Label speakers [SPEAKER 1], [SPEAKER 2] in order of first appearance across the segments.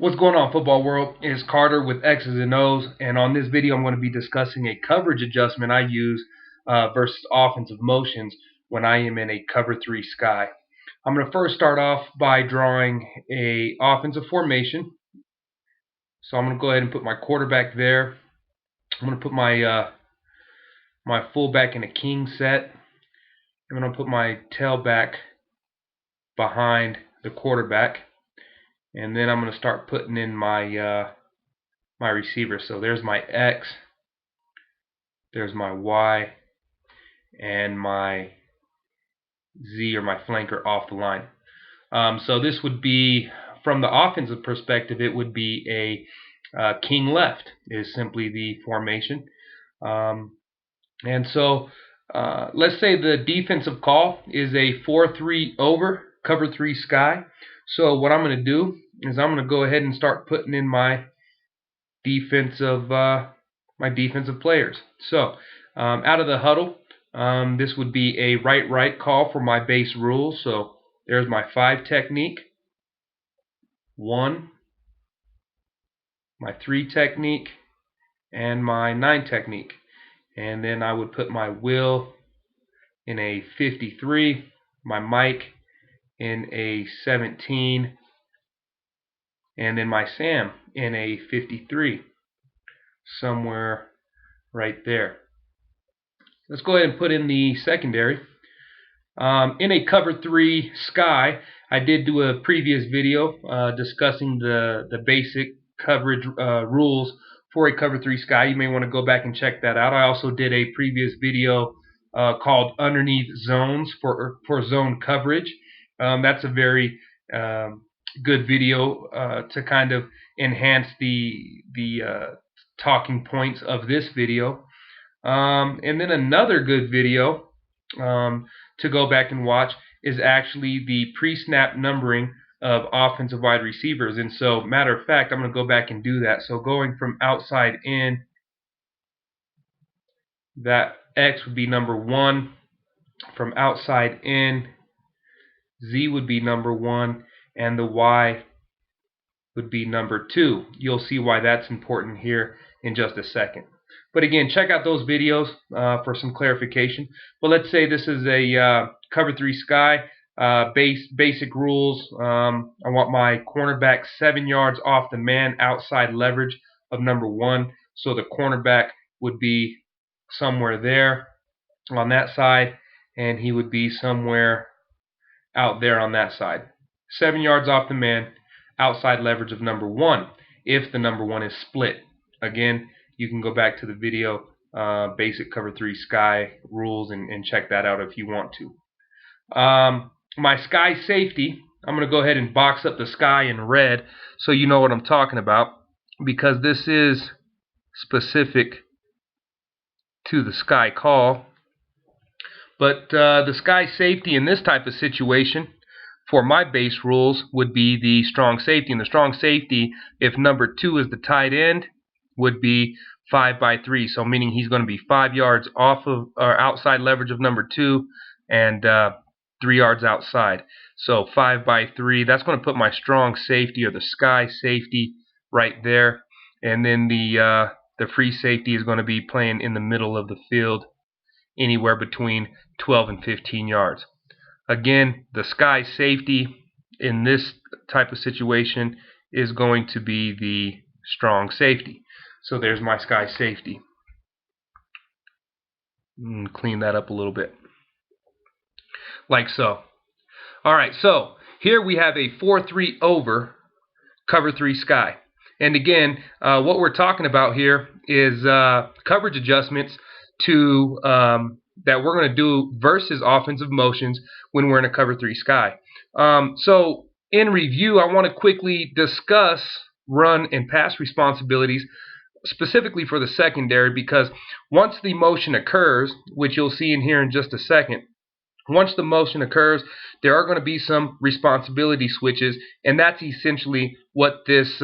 [SPEAKER 1] What's going on, football world? It's Carter with X's and O's, and on this video I'm going to be discussing a coverage adjustment I use versus offensive motions when I am in a cover 3 sky. I'm going to first start off by drawing a offensive formation. So I'm going to go ahead and put my quarterback there. I'm going to put my my fullback in a king set. I'm going to put my tailback behind the quarterback. And then I'm going to start putting in my my receiver. So there's my X, there's my Y, and my Z, or my flanker, off the line. So this would be, from the offensive perspective, it would be a king left is simply the formation. And so let's say the defensive call is a 4-3 over, cover 3 sky. So what I'm going to do is I'm going to go ahead and start putting in my defensive players. So out of the huddle, this would be a right call for my base rules. So there's my 5 technique, 1, my 3 technique, and my 9 technique. And then I would put my Will in a 53, my Mike in a 17, and then my Sam in a 53, somewhere right there. Let's go ahead and put in the secondary. In a cover 3 sky, I did do a previous video discussing the basic coverage rules for a cover 3 sky. You may want to go back and check that out. I also did a previous video called Underneath Zones for zone coverage. That's a very good video to kind of enhance the talking points of this video. And then another good video to go back and watch is actually the pre-snap numbering of offensive wide receivers. And so, matter of fact, I'm going to go back and do that. So going from outside in, that X would be number 1. From outside in, Z would be number 1, and the Y would be number 2. You'll see why that's important here in just a second. But again, check out those videos for some clarification. But let's say this is a cover 3 sky. Basic rules. I want my cornerback 7 yards off the man, outside leverage of number 1. So the cornerback would be somewhere there on that side, and he would be somewhere out there on that side. 7 yards off the man, outside leverage of number 1, if the number 1 is split. Again, you can go back to the video, basic cover 3 sky rules, and check that out if you want to. My sky safety, I'm going to go ahead and box up the sky in red so you know what I'm talking about, because this is specific to the sky call. But the sky safety in this type of situation for my base rules would be the strong safety. And the strong safety, if number 2 is the tight end, would be 5/3. So meaning he's going to be 5 yards off of, or outside leverage of number 2, and 3 yards outside. So 5/3. That's going to put my strong safety, or the sky safety, right there. And then the free safety is going to be playing in the middle of the field, anywhere between 12 and 15 yards. Again, the sky safety in this type of situation is going to be the strong safety. So there's my sky safety. Clean that up a little bit, like so. Alright, so here we have a 4-3 over, cover 3 sky. And again, what we're talking about here is coverage adjustments to that we're going to do versus offensive motions when we're in a cover 3 sky. So in review, I want to quickly discuss run and pass responsibilities, specifically for the secondary, because once the motion occurs, which you'll see in here in just a second, once the motion occurs, there are going to be some responsibility switches, and that's essentially what this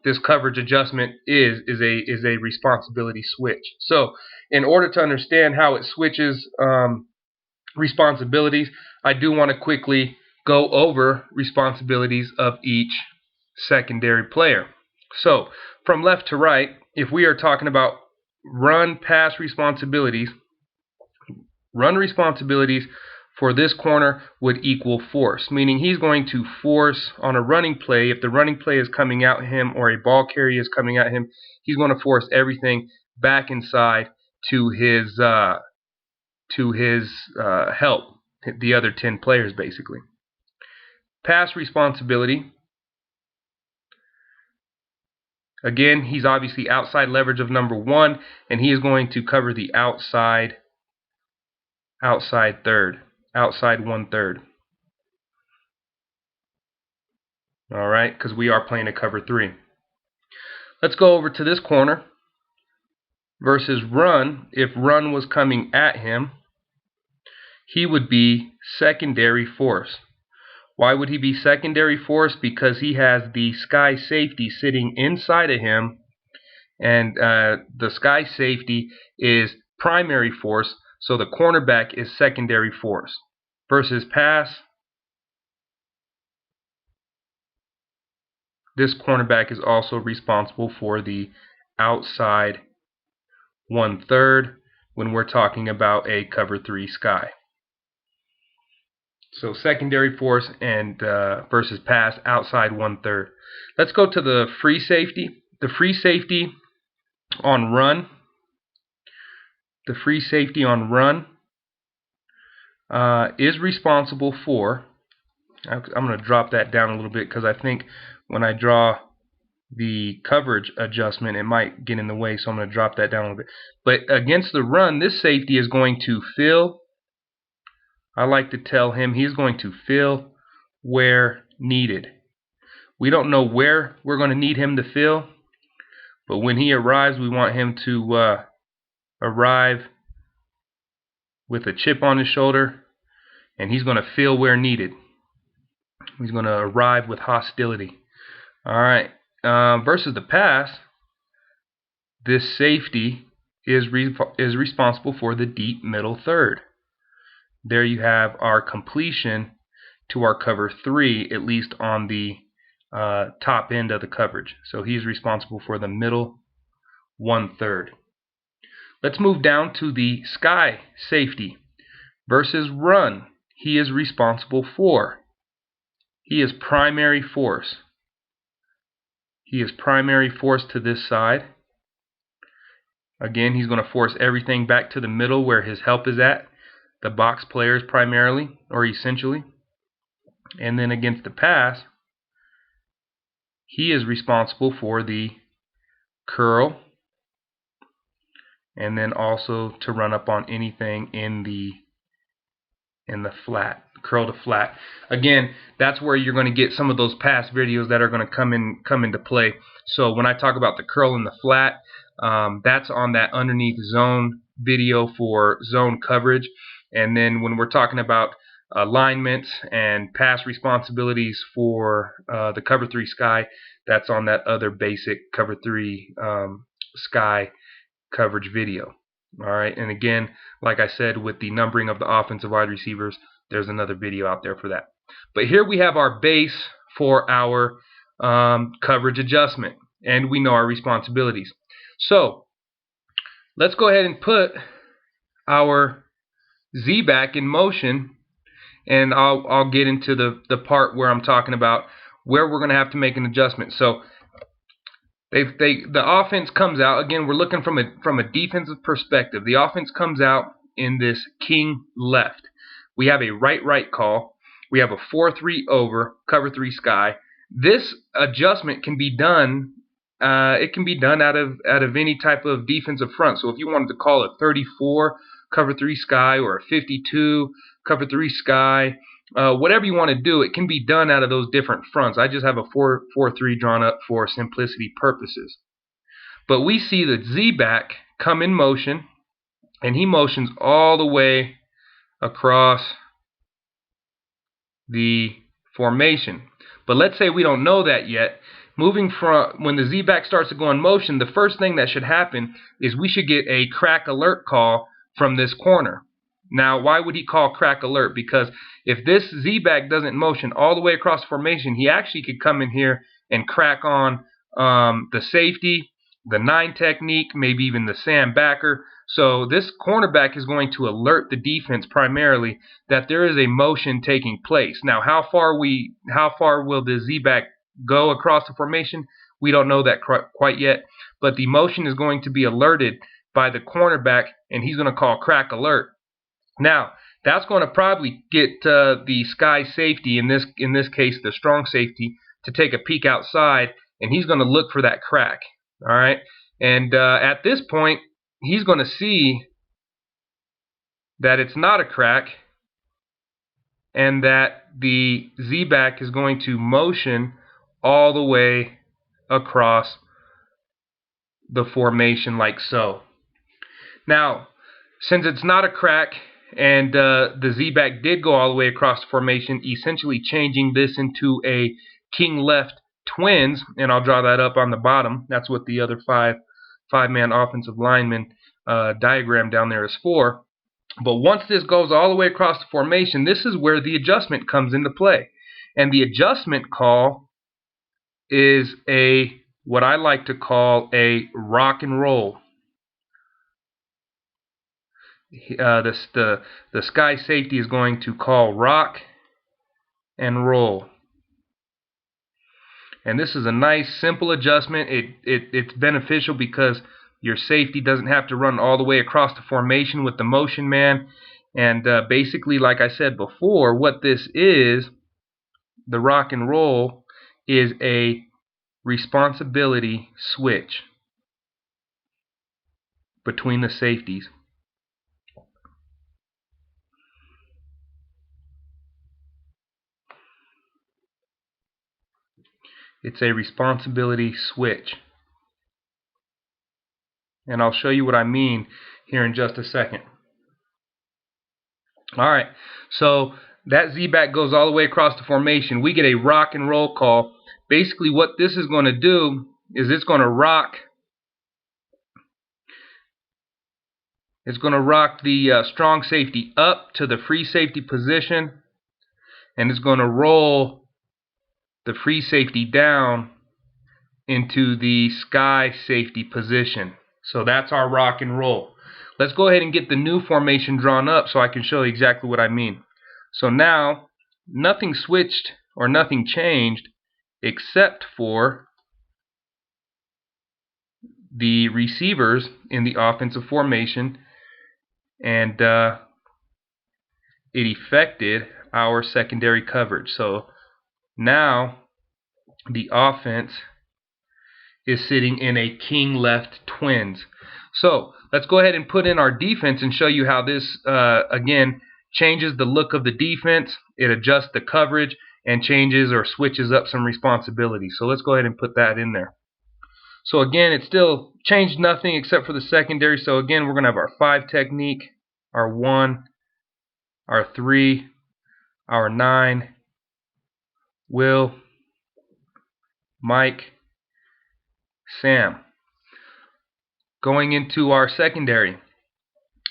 [SPEAKER 1] this coverage adjustment is a responsibility switch. So in order to understand how it switches responsibilities, I do want to quickly go over responsibilities of each secondary player. So from left to right, if we are talking about run responsibilities for this corner would equal force, meaning he's going to force on a running play. If the running play is coming at him or a ball carrier is coming at him, he's going to force everything back inside to his help, the other 10 players basically. Pass responsibility, again, he's obviously outside leverage of number 1, and he is going to cover the outside third, outside 1/3. All right, because we are playing a cover 3. Let's go over to this corner versus run. If run was coming at him, he would be secondary force. Why would he be secondary force? Because he has the sky safety sitting inside of him, and the sky safety is primary force, so the cornerback is secondary force. Versus pass, this cornerback is also responsible for the outside 1/3 when we're talking about a cover 3 sky. So secondary force and versus pass, outside 1/3. Let's go to the free safety. The free safety on run. The free safety on run is responsible for. I'm going to drop that down a little bit because I think when I draw the coverage adjustment, it might get in the way, so I'm going to drop that down a little bit. But against the run, this safety is going to fill. I like to tell him he's going to fill where needed. We don't know where we're going to need him to fill, but when he arrives, we want him to arrive with a chip on his shoulder, and he's going to fill where needed. He's going to arrive with hostility. All right. Versus the pass, this safety is responsible for the deep middle third. There you have our completion to our cover 3, at least on the top end of the coverage. So he's responsible for the middle 1/3. Let's move down to the sky safety versus run. He is responsible for. He is primary force. He is primary force to this side. Again, he's going to force everything back to the middle where his help is at. The box players primarily, or essentially. And then against the pass, he is responsible for the curl, and then also to run up on anything in the flat, curl to flat. Again, that's where you're going to get some of those pass videos that are going to come into play. So when I talk about the curl and the flat, that's on that underneath zone video for zone coverage. And then when we're talking about alignments and pass responsibilities for the cover 3 sky, that's on that other basic cover 3 sky coverage video. All right, and again, like I said, with the numbering of the offensive wide receivers, there's another video out there for that. But here we have our base for our coverage adjustment, and we know our responsibilities. So let's go ahead and put our Z back in motion, and I'll get into the part where I'm talking about where we're going to have to make an adjustment. So the offense comes out. Again, we're looking from a defensive perspective. The offense comes out in this king left. We have a right call. We have a 4-3 over, cover 3 sky. This adjustment can be done. It can be done out of any type of defensive front. So if you wanted to call it 34 cover 3 sky or a 52 cover 3 sky, whatever you want to do, it can be done out of those different fronts. I just have a 4-3 drawn up for simplicity purposes. But we see the Z-back come in motion, and he motions all the way across the formation. But let's say we don't know that yet. Moving from when the Z-back starts to go in motion, the first thing that should happen is we should get a crack alert call from this corner. Now, why would he call crack alert? Because if this Z-back doesn't motion all the way across the formation, he actually could come in here and crack on the safety, the 9 technique, maybe even the Sam backer. So this cornerback is going to alert the defense primarily that there is a motion taking place. Now, how far will the Z-back go across the formation? We don't know that quite yet, but the motion is going to be alerted by the cornerback, and he's going to call crack alert. Now, that's going to probably get the sky safety, in this case the strong safety, to take a peek outside, and he's going to look for that crack. All right, and at this point, he's going to see that it's not a crack, and that the Z-back is going to motion all the way across the formation like so. Now, since it's not a crack, and the Z-back did go all the way across the formation, essentially changing this into a king left twins, and I'll draw that up on the bottom. That's what the other five-man offensive lineman diagram down there is for. But once this goes all the way across the formation, this is where the adjustment comes into play. And the adjustment call is what I like to call a rock and roll. The sky safety is going to call rock and roll. And this is a nice simple adjustment. It's beneficial because your safety doesn't have to run all the way across the formation with the motion man. And basically, like I said before, what this is, the rock and roll, is a responsibility switch between the safeties. It's a responsibility switch. And I'll show you what I mean here in just a second. Alright, so that Z-back goes all the way across the formation. We get a rock and roll call. Basically what this is going to do is it's going to rock the strong safety up to the free safety position, and it's going to roll the free safety down into the sky safety position. So that's our rock and roll. Let's go ahead and get the new formation drawn up so I can show you exactly what I mean. So now nothing switched or nothing changed except for the receivers in the offensive formation, and it affected our secondary coverage. So now the offense is sitting in a king left twins. So let's go ahead and put in our defense and show you how this again changes the look of the defense. It adjusts the coverage and changes or switches up some responsibilities. So let's go ahead and put that in there. So again, it still changed nothing except for the secondary. So again, we're going to have our 5 technique, our 1, our 3, our 9, Will, Mike, Sam. Going into our secondary.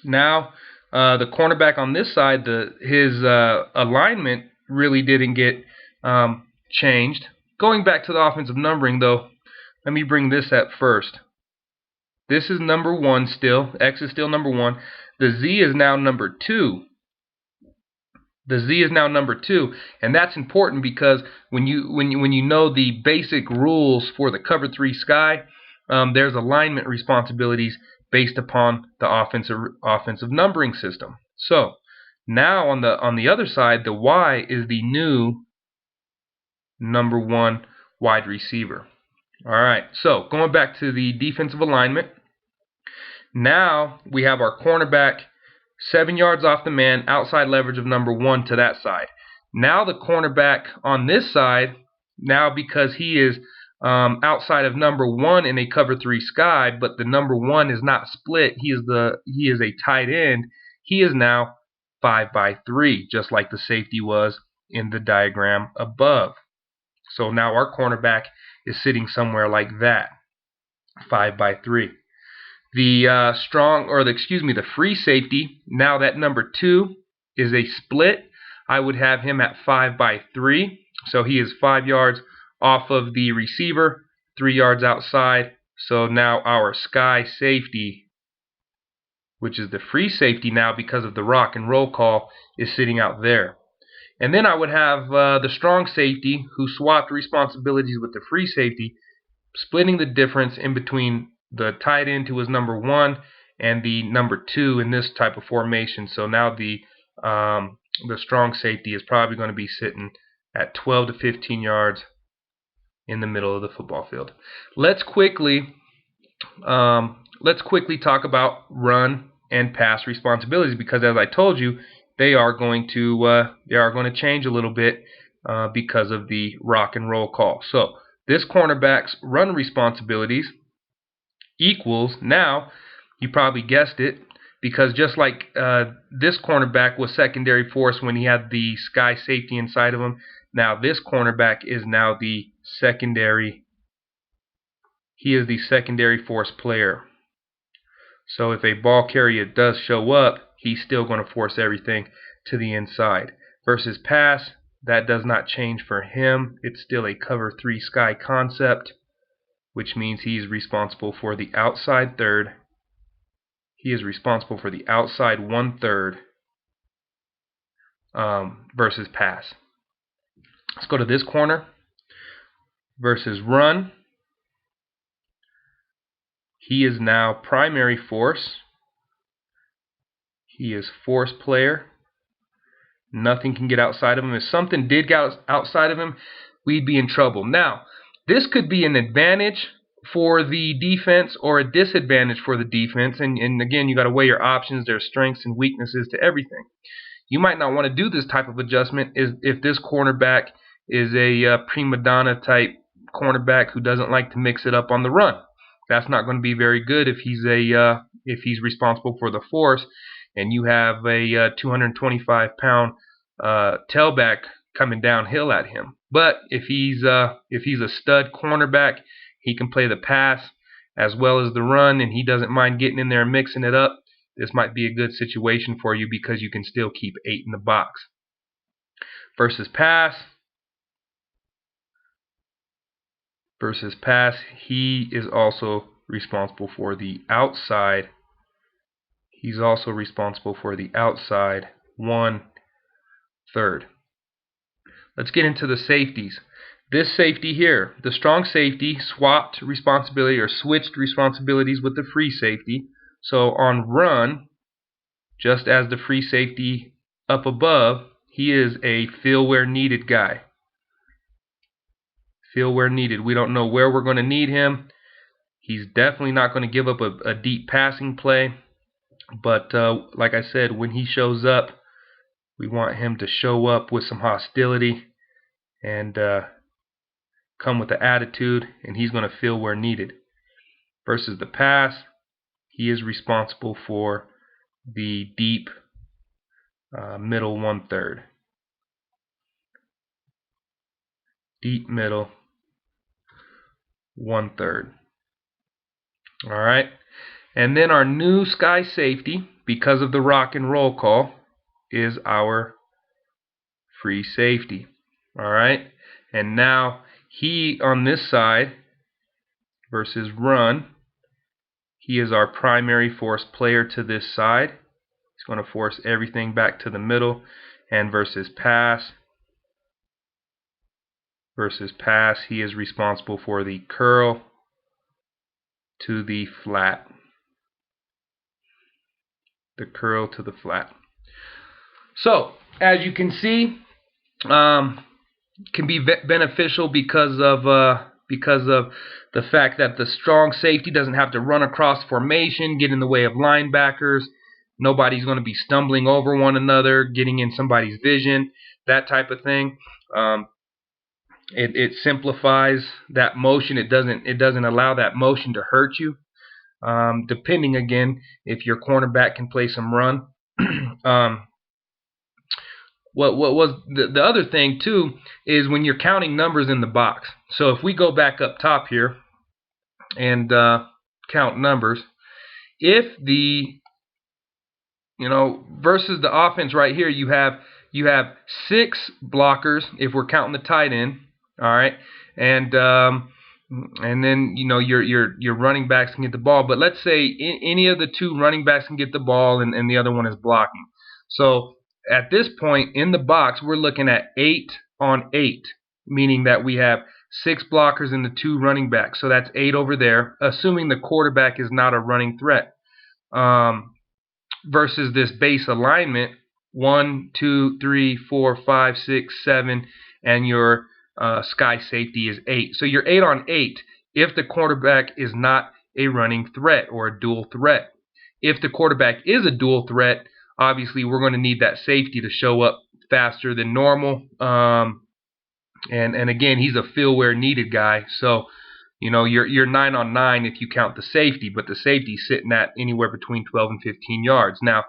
[SPEAKER 1] Now, the cornerback on this side, his alignment really didn't get changed. Going back to the offensive numbering, though, let me bring this up first. This is number 1 still. X is still number 1. The Z is now number 2. The Z is now number 2, and that's important because when you know the basic rules for the cover 3 sky, there's alignment responsibilities based upon the offensive numbering system. So now on the other side, the Y is the new number 1 wide receiver. All right, so going back to the defensive alignment, now we have our cornerback 7 yards off the man, outside leverage of number 1 to that side. Now the cornerback on this side, now because he is outside of number 1 in a cover 3 sky, but the number 1 is not split, he is a tight end, he is now 5/3, just like the safety was in the diagram above. So now our cornerback is sitting somewhere like that, 5/3. The the free safety, now that number 2 is a split, I would have him at 5/3. So he is 5 yards off of the receiver, 3 yards outside. So now our sky safety, which is the free safety now because of the rock and roll call, is sitting out there. And then I would have the strong safety, who swapped responsibilities with the free safety, splitting the difference in between the tight end, who was number 1, and the number 2 in this type of formation. So now the strong safety is probably going to be sitting at 12 to 15 yards in the middle of the football field. Let's quickly talk about run and pass responsibilities, because as I told you, they are going to change a little bit because of the rock and roll call. So this cornerback's run responsibilities equals, now you probably guessed it, because just like this cornerback was secondary force when he had the sky safety inside of him, now this cornerback is now the secondary. He is the secondary force player. So if a ball carrier does show up, he's still going to force everything to the inside. Versus pass, that does not change for him. It's still a cover 3 sky concept, which means he's responsible for the outside third. He is responsible for the outside 1/3 versus pass. Let's go to this corner. Versus run, he is now primary force. He is force player. Nothing can get outside of him. If something did get outside of him, we'd be in trouble. Now, this could be an advantage for the defense or a disadvantage for the defense. And again, you got to weigh your options. There's strengths and weaknesses to everything. You might not want to do this type of adjustment if this cornerback is a prima donna type cornerback who doesn't like to mix it up on the run. That's not going to be very good if he's responsible for the force, and you have a 225-pound tailback coming downhill at him. But if he's a stud cornerback, he can play the pass as well as the run, and he doesn't mind getting in there and mixing it up. This might be a good situation for you because you can still keep 8 in the box. Versus pass, he is also responsible for the outside. He's also responsible for the outside 1/3. Let's get into the safeties. This safety here, the strong safety, swapped responsibility or switched responsibilities with the free safety. So on run, just as the free safety up above, he is a feel where needed guy. Feel where needed. We don't know where we're going to need him. He's definitely not going to give up a deep passing play. But like I said, when he shows up, we want him to show up with some hostility and come with the attitude, and he's going to feel where needed. Versus the pass, he is responsible for the deep middle 1/3. Deep middle 1/3. Alright. And then our new sky safety, because of the rock and roll call, is our free safety. Alright. And now he on this side versus run, he is our primary force player to this side. He's going to force everything back to the middle. And versus pass, he is responsible for the curl to the flat. The curl to the flat. So, as you can see, can be beneficial because of the fact that the strong safety doesn't have to run across formation, get in the way of linebackers. Nobody's going to be stumbling over one another, getting in somebody's vision, that type of thing. It simplifies that motion. It doesn't allow that motion to hurt you. Depending again if your cornerback can play some run. What was the other thing too is when you're counting numbers in the box. So if we go back up top here and count numbers, if the versus the offense right here, you have 6 blockers if we're counting the tight end. All right, And then your running backs can get the ball. But let's say any of the two running backs can get the ball, and the other one is blocking. So at this point in the box, we're looking at 8 on 8, meaning that we have 6 blockers and the 2 running backs. So that's 8 over there, assuming the quarterback is not a running threat. Versus this base alignment, 1, 2, 3, 4, 5, 6, 7, and your sky safety is 8. So you're 8 on 8 if the quarterback is not a running threat or a dual threat. If the quarterback is a dual threat, obviously we're going to need that safety to show up faster than normal. And again, he's a fill where needed guy. So you're 9 on 9 if you count the safety, but the safety's sitting at anywhere between 12 and 15 yards. Now,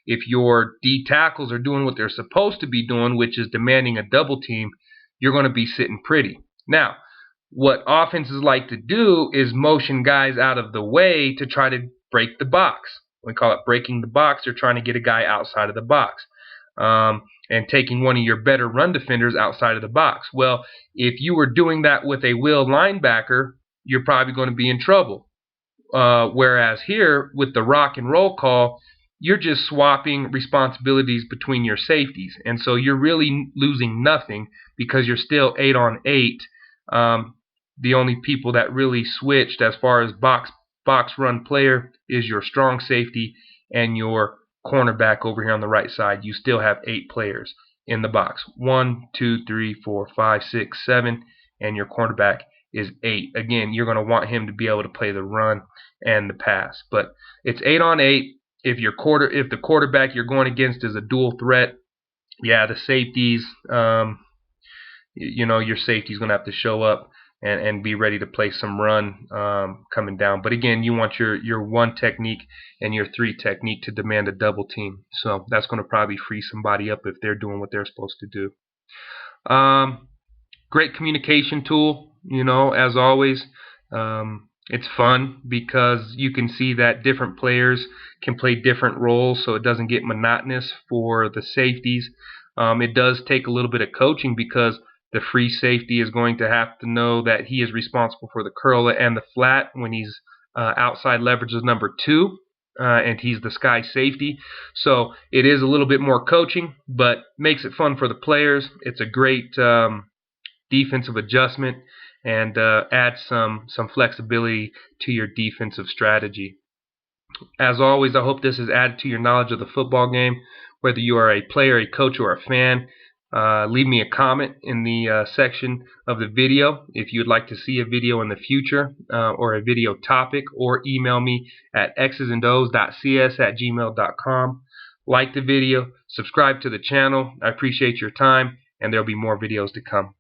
[SPEAKER 1] if your D tackles are doing what they're supposed to be doing, which is demanding a double team, you're going to be sitting pretty. Now, what offenses like to do is motion guys out of the way to try to break the box. We call it breaking the box. They're trying to get a guy outside of the box. And taking one of your better run defenders outside of the box. Well, if you were doing that with a will linebacker, you're probably going to be in trouble. Whereas here, with the rock and roll call, you're just swapping responsibilities between your safeties. And so you're really losing nothing because you're still 8 on 8. The only people that really switched as far as box run player is your strong safety and your cornerback over here on the right side. You still have 8 players in the box. 1, 2, 3, 4, 5, 6, 7, and your cornerback is 8. Again, you're going to want him to be able to play the run and the pass. But it's 8 on 8. If the quarterback you're going against is a dual threat, yeah, the safeties, your safety's going to have to show up and be ready to play some run coming down. But again, you want your 1 technique and your 3 technique to demand a double team. So that's going to probably free somebody up if they're doing what they're supposed to do. Great communication tool, as always. It's fun because you can see that different players can play different roles, so it doesn't get monotonous for the safeties. It does take a little bit of coaching because the free safety is going to have to know that he is responsible for the curl and the flat when he's outside leverage is number 2, and he's the sky safety. So it is a little bit more coaching, but makes it fun for the players. It's a great defensive adjustment and adds some flexibility to your defensive strategy. As always, I hope this has added to your knowledge of the football game. Whether you are a player, a coach, or a fan, leave me a comment in the section of the video if you'd like to see a video in the future or a video topic, or email me at xzandos.com. Like the video, subscribe to the channel. I appreciate your time, and there'll be more videos to come.